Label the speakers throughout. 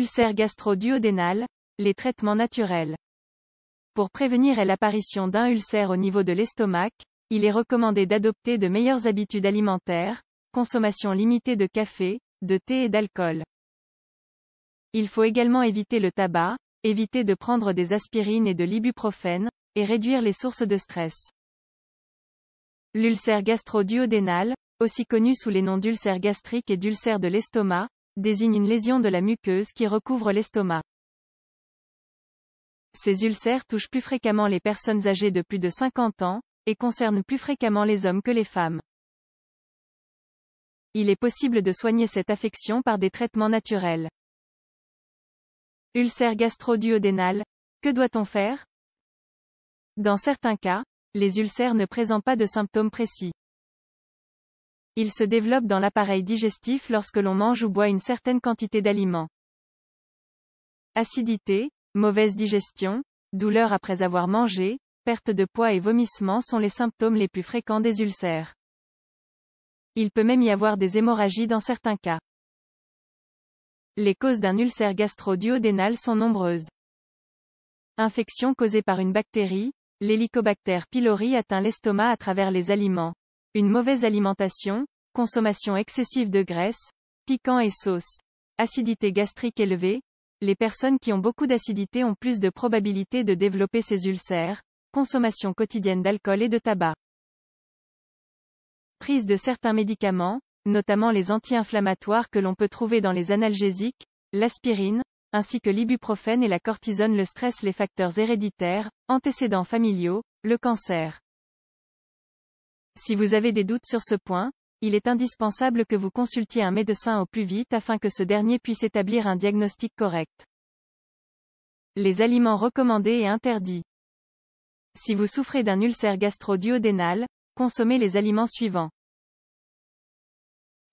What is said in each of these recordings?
Speaker 1: Ulcère gastro-duodénal, les traitements naturels. Pour prévenir l'apparition d'un ulcère au niveau de l'estomac, il est recommandé d'adopter de meilleures habitudes alimentaires, consommation limitée de café, de thé et d'alcool. Il faut également éviter le tabac, éviter de prendre des aspirines et de l'ibuprofène, et réduire les sources de stress. L'ulcère gastro-duodénal, aussi connu sous les noms d'ulcère gastrique et d'ulcère de l'estomac, désigne une lésion de la muqueuse qui recouvre l'estomac. Ces ulcères touchent plus fréquemment les personnes âgées de plus de 50 ans, et concernent plus fréquemment les hommes que les femmes. Il est possible de soigner cette affection par des traitements naturels. Ulcère gastro-duodénal, que doit-on faire? Dans certains cas, les ulcères ne présentent pas de symptômes précis. Ils se développent dans l'appareil digestif lorsque l'on mange ou boit une certaine quantité d'aliments. Acidité, mauvaise digestion, douleur après avoir mangé, perte de poids et vomissements sont les symptômes les plus fréquents des ulcères. Il peut même y avoir des hémorragies dans certains cas. Les causes d'un ulcère gastro-duodénal sont nombreuses. Infection causée par une bactérie, l'Helicobacter pylori atteint l'estomac à travers les aliments. Une mauvaise alimentation, consommation excessive de graisse, piquants et sauces. Acidité gastrique élevée, les personnes qui ont beaucoup d'acidité ont plus de probabilité de développer ces ulcères. Consommation quotidienne d'alcool et de tabac. Prise de certains médicaments, notamment les anti-inflammatoires que l'on peut trouver dans les analgésiques, l'aspirine, ainsi que l'ibuprofène et la cortisone. Le stress, les facteurs héréditaires, antécédents familiaux, le cancer. Si vous avez des doutes sur ce point, il est indispensable que vous consultiez un médecin au plus vite afin que ce dernier puisse établir un diagnostic correct. Les aliments recommandés et interdits. Si vous souffrez d'un ulcère gastro-duodénal, consommez les aliments suivants.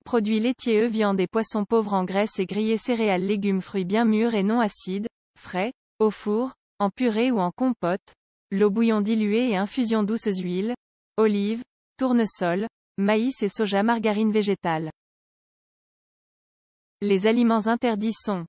Speaker 1: Produits laitiers, œufs, viande et poissons pauvres en graisse et grillés, céréales, légumes, fruits bien mûrs et non acides, frais, au four, en purée ou en compote, l'eau bouillon diluée et infusion douces, huiles, olives, tournesol, maïs et soja, margarine végétale. Les aliments interdits sont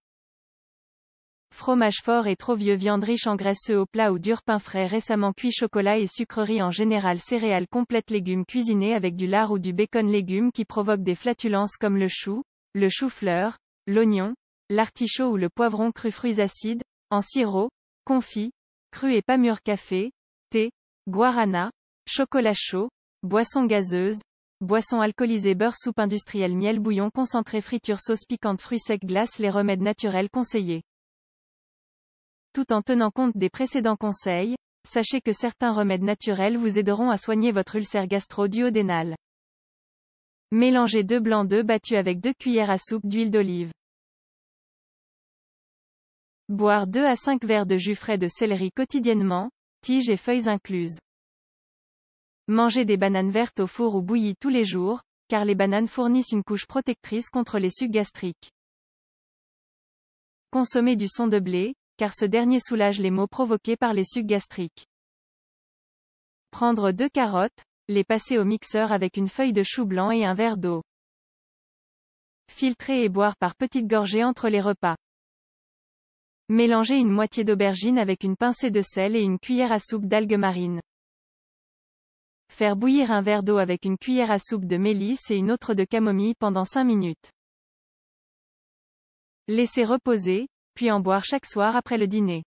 Speaker 1: fromage fort et trop vieux, viande riche en graisse, œufs au plat ou dur, pain frais récemment cuit, chocolat et sucreries en général, céréales complètes, légumes cuisinés avec du lard ou du bacon, légumes qui provoquent des flatulences comme le chou, le chou-fleur, l'oignon, l'artichaut ou le poivron cru, fruits acides, en sirop, confits, crus et pas mûrs, café, thé, guarana, chocolat chaud, boissons gazeuses, boissons alcoolisées, beurre, soupe industrielle, miel, bouillon concentré, friture, sauce piquante, fruits secs, glace. Les remèdes naturels conseillés. Tout en tenant compte des précédents conseils, sachez que certains remèdes naturels vous aideront à soigner votre ulcère gastro-duodénal. Mélangez 2 blancs d'œufs battus avec 2 cuillères à soupe d'huile d'olive. Boire 2 à 5 verres de jus frais de céleri quotidiennement, tiges et feuilles incluses. Manger des bananes vertes au four ou bouillies tous les jours, car les bananes fournissent une couche protectrice contre les sucs gastriques. Consommer du son de blé, car ce dernier soulage les maux provoqués par les sucs gastriques. Prendre 2 carottes, les passer au mixeur avec une feuille de chou blanc et un verre d'eau. Filtrer et boire par petites gorgées entre les repas. Mélanger une moitié d'aubergine avec une pincée de sel et une cuillère à soupe d'algues marines. Faire bouillir un verre d'eau avec une cuillère à soupe de mélisse et une autre de camomille pendant 5 minutes. Laisser reposer, puis en boire chaque soir après le dîner.